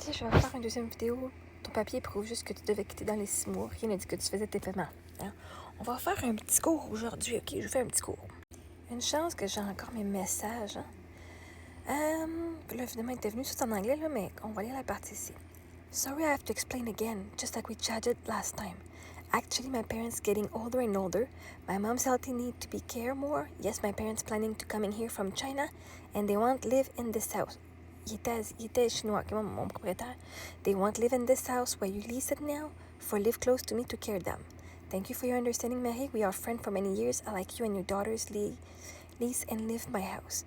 Ok, je vais faire une deuxième vidéo. Ton papier prouve juste que tu devais quitter dans les 6 mois. Rien n'a dit que tu faisais tes paiements. Hein? On va faire un petit cours aujourd'hui, ok? Je fais un petit cours. Une chance que j'ai encore mes messages. Hein? Là, évidemment, il était venu tout en anglais, là, mais on va lire la partie ici. Sorry, I have to explain again, just like we chatted last time. Actually, my parents getting older and older. My mom's healthy need to be cared more. Yes, my parents planning to coming here from China, and they won't live in this house. Il était chinois, mon propriétaire. They won't live in this house where you lease it now, for live close to me to care them. Thank you for your understanding, Marie. We are friends for many years. I like you and your daughters lease and live my house.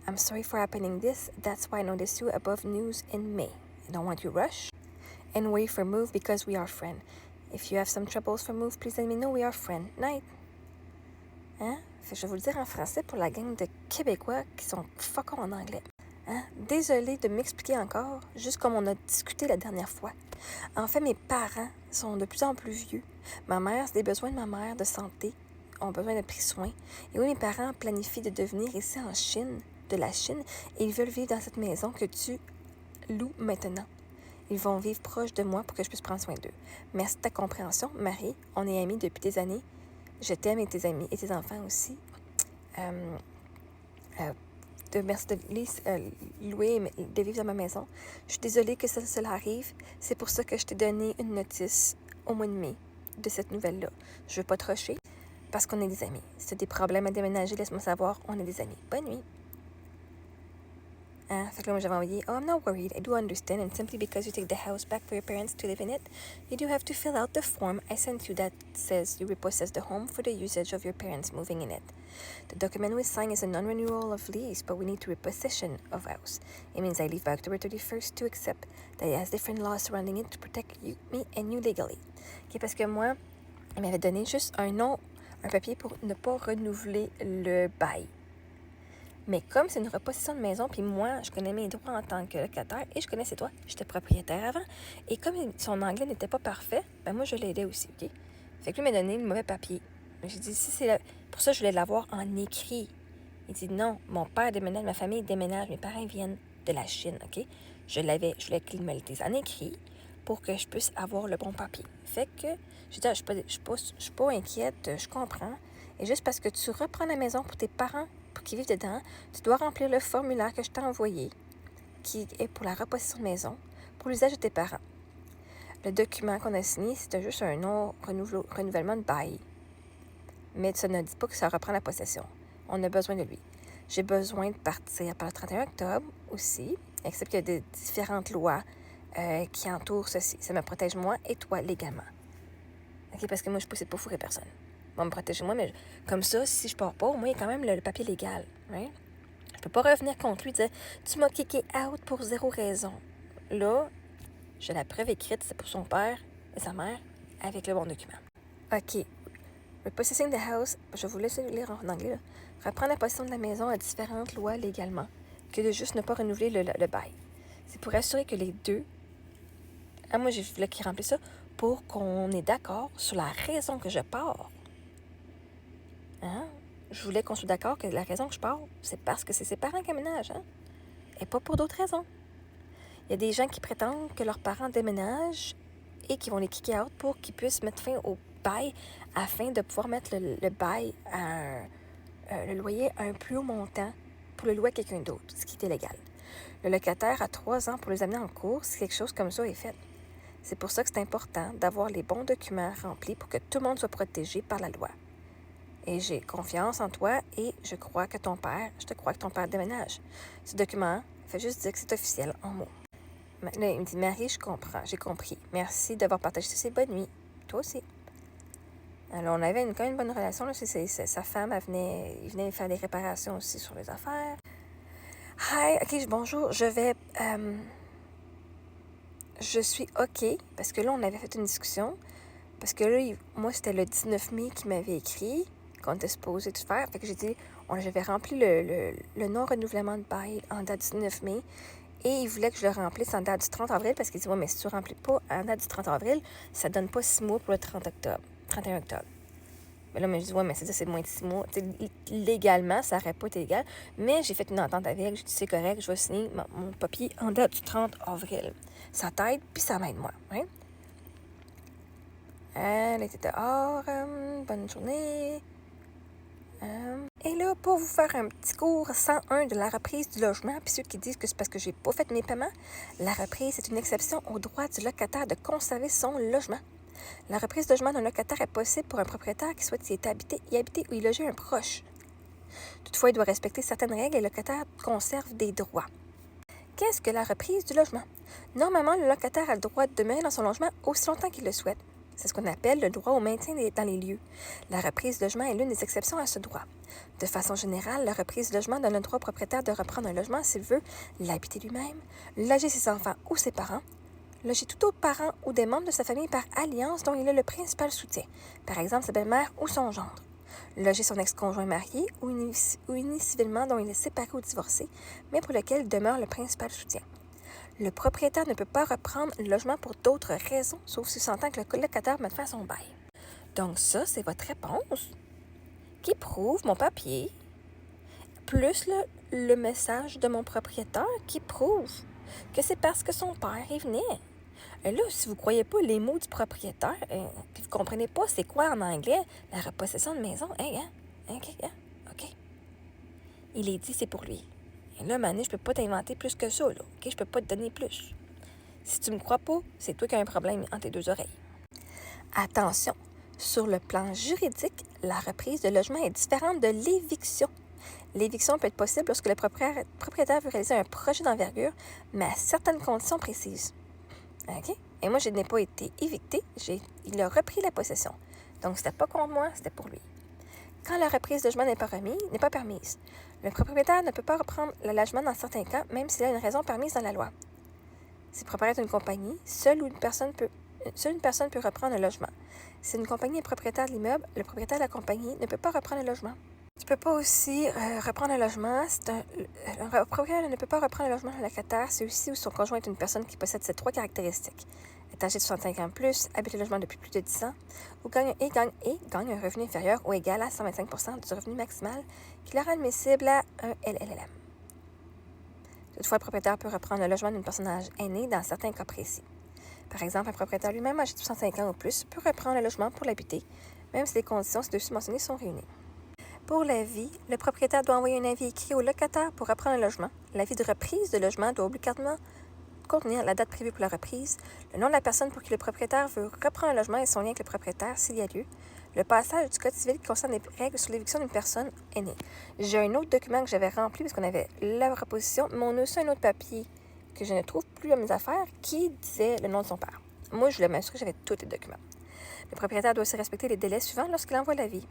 I'm sorry for happening this. That's why I noticed you above news in May. I don't want you rush and wait for move because we are friends. If you have some troubles for move, please let me know. We are friends. Night. Hein? Fait que je vais vous le dire en français pour la gang de Québécois qui sont fuckers en anglais. Hein? Désolée de m'expliquer encore, juste comme on a discuté la dernière fois. En fait, mes parents sont de plus en plus vieux. Ma mère, c'est des besoins de ma mère de santé, ont besoin de pris soin. Et oui, mes parents planifient de devenir ici en Chine, de la Chine, et ils veulent vivre dans cette maison que tu loues maintenant. Ils vont vivre proche de moi pour que je puisse prendre soin d'eux. Merci de ta compréhension, Marie. On est amis depuis des années. Je t'aime et tes amis et tes enfants aussi. Merci de louer et de vivre dans ma maison. Je suis désolée que cela arrive. C'est pour ça que je t'ai donné une notice au mois de mai de cette nouvelle-là. Je veux pas te rusher parce qu'on est des amis. Si tu as des problèmes à déménager, laisse-moi savoir. On est des amis. Bonne nuit. Fait que là, moi, j'avais envoyé, I'm not worried. I do understand. And simply because you take the house back for your parents to live in it, you do have to fill out the form I sent you that says you repossess the home for the usage of your parents moving in it. The document we sign is a non-renewal of lease, but we need to repossession of house. It means I leave by October 31st to accept that it has different laws surrounding it to protect me and you legally. Okay, parce que moi, il m'avait donné juste un papier pour ne pas renouveler le bail. Mais comme c'est une repossession de maison, puis moi, je connais mes droits en tant que locataire et je connaissais toi, j'étais propriétaire avant. Et comme son anglais n'était pas parfait, ben moi, je l'aidais aussi, OK? Fait que lui m'a donné le mauvais papier. J'ai dit, si c'est pour ça, je voulais l'avoir en écrit. Il dit, non, mon père déménage, ma famille déménage, mes parents viennent de la Chine, OK? Je voulais qu'il me le dise en écrit pour que je puisse avoir le bon papier. Fait que, je dis, je suis pas inquiète, je comprends. Et juste parce que tu reprends la maison pour tes parents, pour qu'ils vivent dedans, tu dois remplir le formulaire que je t'ai envoyé, qui est pour la repossession de maison, pour l'usage de tes parents. Le document qu'on a signé, c'était juste un non-renouvellement de bail. Mais ça ne dit pas que ça reprend la possession. On a besoin de lui. J'ai besoin de partir par le 31 octobre aussi, excepte qu'il y a des différentes lois qui entourent ceci. Ça me protège moi et toi légalement. OK, parce que moi, je ne suis pas fourrer personne. Va me protéger moi, mais comme ça, si je pars pas, au moins, il y a quand même le papier légal. Right? Je peux pas revenir contre lui et dire « Tu m'as kické out pour zéro raison. » Là, j'ai la preuve écrite, c'est pour son père et sa mère, avec le bon document. OK. Repossessing the house, je vais vous laisser lire en anglais, là. Reprendre la possession de la maison à différentes lois légalement, que de juste ne pas renouveler le bail. C'est pour assurer que les deux... moi, je voulais qu'il remplisse ça pour qu'on est d'accord sur la raison que je pars. Hein? Je voulais qu'on soit d'accord que la raison que je pars, c'est parce que c'est ses parents qui aménagent, hein? Et pas pour d'autres raisons. Il y a des gens qui prétendent que leurs parents déménagent et qui vont les kicker out pour qu'ils puissent mettre fin au bail afin de pouvoir mettre le bail le loyer à un plus haut montant pour le louer à quelqu'un d'autre, ce qui est illégal. Le locataire a 3 ans pour les amener en cours si quelque chose comme ça est fait. C'est pour ça que c'est important d'avoir les bons documents remplis pour que tout le monde soit protégé par la loi. Et j'ai confiance en toi et je te crois que ton père déménage. Ce document fait juste dire que c'est officiel en mots. Là, il me dit, Marie, je comprends, j'ai compris. Merci d'avoir partagé ça. Bonne nuit. Toi aussi. Alors, on avait quand même une bonne relation. Là. Sa femme, il venait faire des réparations aussi sur les affaires. Hi, OK, bonjour. Je suis OK, parce que là, on avait fait une discussion. Parce que là, moi, c'était le 19 mai qu'il m'avait écrit qu'on était supposé tout faire. Fait que j'ai dit, j'avais rempli le non-renouvellement de bail en date du 19 mai. Et il voulait que je le remplisse en date du 30 avril parce qu'il dit, ouais, mais si tu ne remplis pas en date du 30 avril, ça ne donne pas 6 mois pour le 31 octobre. 31 octobre. Fait que là, j'ai dit, OK, Mais là, je dis, ouais, mais c'est moins de 6 mois. T'sais, légalement, ça n'aurait pas été légal. Mais j'ai fait une entente avec. J'ai dit, c'est correct, je vais signer mon papier en date du 30 avril. Ça t'aide, puis ça m'aide, moi. Hein? Elle était dehors. Bonne journée. Et là, pour vous faire un petit cours 101 de la reprise du logement, puis ceux qui disent que c'est parce que j'ai pas fait mes paiements, la reprise est une exception au droit du locataire de conserver son logement. La reprise de logement d'un locataire est possible pour un propriétaire qui souhaite y habiter ou y loger un proche. Toutefois, il doit respecter certaines règles et le locataire conserve des droits. Qu'est-ce que la reprise du logement? Normalement, le locataire a le droit de demeurer dans son logement aussi longtemps qu'il le souhaite. C'est ce qu'on appelle le droit au maintien dans les lieux. La reprise de logement est l'une des exceptions à ce droit. De façon générale, la reprise de logement donne le droit au propriétaire de reprendre un logement s'il veut l'habiter lui-même, loger ses enfants ou ses parents, loger tout autre parent ou des membres de sa famille par alliance dont il est le principal soutien, par exemple sa belle-mère ou son gendre, loger son ex-conjoint marié ou uni civilement dont il est séparé ou divorcé, mais pour lequel il demeure le principal soutien. Le propriétaire ne peut pas reprendre le logement pour d'autres raisons, sauf s'il s'entend que le locataire mette fin à son bail. Donc ça, c'est votre réponse qui prouve mon papier, plus le message de mon propriétaire qui prouve que c'est parce que son père y venait. Et là, si vous ne croyez pas les mots du propriétaire, puis vous ne comprenez pas c'est quoi en anglais, la repossession de maison, OK. Il est dit, c'est pour lui. Et là, Mané, je peux pas t'inventer plus que ça, là. OK? Je peux pas te donner plus. Si tu me crois pas, c'est toi qui as un problème entre tes deux oreilles. Attention, sur le plan juridique, la reprise de logement est différente de l'éviction. L'éviction peut être possible lorsque le propriétaire veut réaliser un projet d'envergure, mais à certaines conditions précises. OK? Et moi, je n'ai pas été évictée, il a repris la possession. Donc, c'était pas contre moi, c'était pour lui. Quand la reprise de logement n'est pas permise, le propriétaire ne peut pas reprendre le logement dans certains cas, même s'il a une raison permise dans la loi. Si le propriétaire est une compagnie, seule une personne peut reprendre le logement. Si une compagnie est propriétaire de l'immeuble, le propriétaire de la compagnie ne peut pas reprendre le logement. Tu ne peux pas aussi reprendre un logement. Le propriétaire ne peut pas reprendre un logement d'un locataire, c'est aussi où son conjoint est une personne qui possède ces 3 caractéristiques. Est âgé de 65 ans plus, habite le logement depuis plus de 10 ans, ou gagne un revenu inférieur ou égal à 125 % du revenu maximal qui leur est admissible à un LLM. Toutefois, le propriétaire peut reprendre le logement d'une personne âge aînée dans certains cas précis. Par exemple, un propriétaire lui-même âgé de 65 ans ou plus peut reprendre le logement pour l'habiter, même si les conditions ci-dessus mentionnées sont réunies. Pour l'avis, le propriétaire doit envoyer un avis écrit au locataire pour reprendre le logement. L'avis de reprise de logement doit obligatoirement contenir la date prévue pour la reprise, le nom de la personne pour qui le propriétaire veut reprendre le logement et son lien avec le propriétaire s'il y a lieu, le passage du Code civil qui concerne les règles sur l'éviction d'une personne aînée. J'ai un autre document que j'avais rempli parce qu'on avait la proposition, mais on a aussi un autre papier que je ne trouve plus à mes affaires qui disait le nom de son père. Moi, je voulais m'assurer que j'avais tous les documents. Le propriétaire doit aussi respecter les délais suivants lorsqu'il envoie l'avis.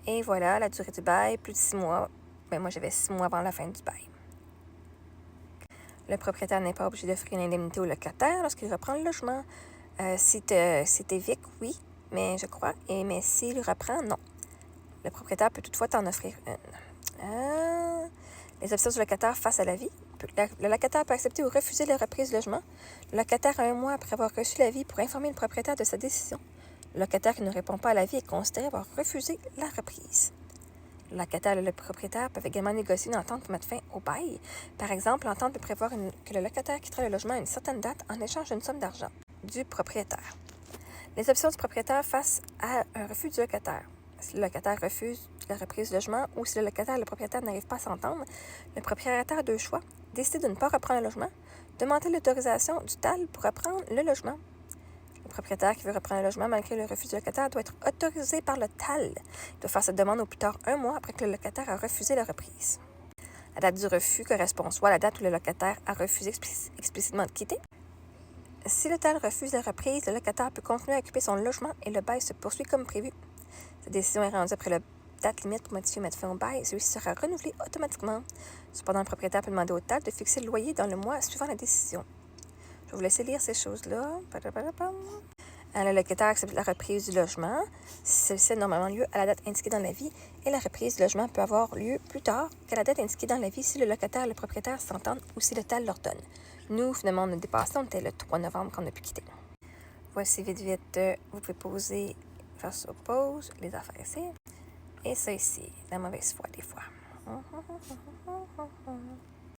Et voilà, la durée du bail, plus de 6 mois. Ben, moi, j'avais 6 mois avant la fin du bail. Le propriétaire n'est pas obligé d'offrir une indemnité au locataire lorsqu'il reprend le logement. Si t'éviques, oui, mais je crois. Mais s'il reprend, non. Le propriétaire peut toutefois t'en offrir une. Les options du locataire face à l'avis. Le locataire peut accepter ou refuser la reprise du logement. Le locataire a 1 mois après avoir reçu l'avis pour informer le propriétaire de sa décision. Le locataire qui ne répond pas à l'avis est considéré avoir refusé la reprise. Le locataire et le propriétaire peuvent également négocier une entente pour mettre fin au bail. Par exemple, l'entente peut prévoir que le locataire quittera le logement à une certaine date en échange d'une somme d'argent du propriétaire. Les options du propriétaire face à un refus du locataire. Si le locataire refuse la reprise du logement ou si le locataire et le propriétaire n'arrivent pas à s'entendre, le propriétaire a 2 choix. Décider de ne pas reprendre le logement, demander l'autorisation du TAL pour reprendre le logement. Le propriétaire qui veut reprendre le logement malgré le refus du locataire doit être autorisé par le TAL. Il doit faire cette demande au plus tard 1 mois après que le locataire a refusé la reprise. La date du refus correspond soit à la date où le locataire a refusé explicitement de quitter. Si le TAL refuse la reprise, le locataire peut continuer à occuper son logement et le bail se poursuit comme prévu. Cette décision est rendue après la date limite pour modifier ou mettre fin au bail. Celui-ci sera renouvelé automatiquement. Cependant, le propriétaire peut demander au TAL de fixer le loyer dans le mois suivant la décision. Je vais vous laisser lire ces choses-là. Le locataire accepte la reprise du logement. Celle-ci a normalement lieu à la date indiquée dans l'avis et la reprise du logement peut avoir lieu plus tard qu'à la date indiquée dans l'avis si le locataire et le propriétaire s'entendent ou si le TAL l'ordonne. Nous, finalement, on a dépassé, on était le 3 novembre qu'on a pu quitter. Voici vite, vous pouvez poser faire ça, pause, les affaires ici. Et ça ici, la mauvaise foi des fois.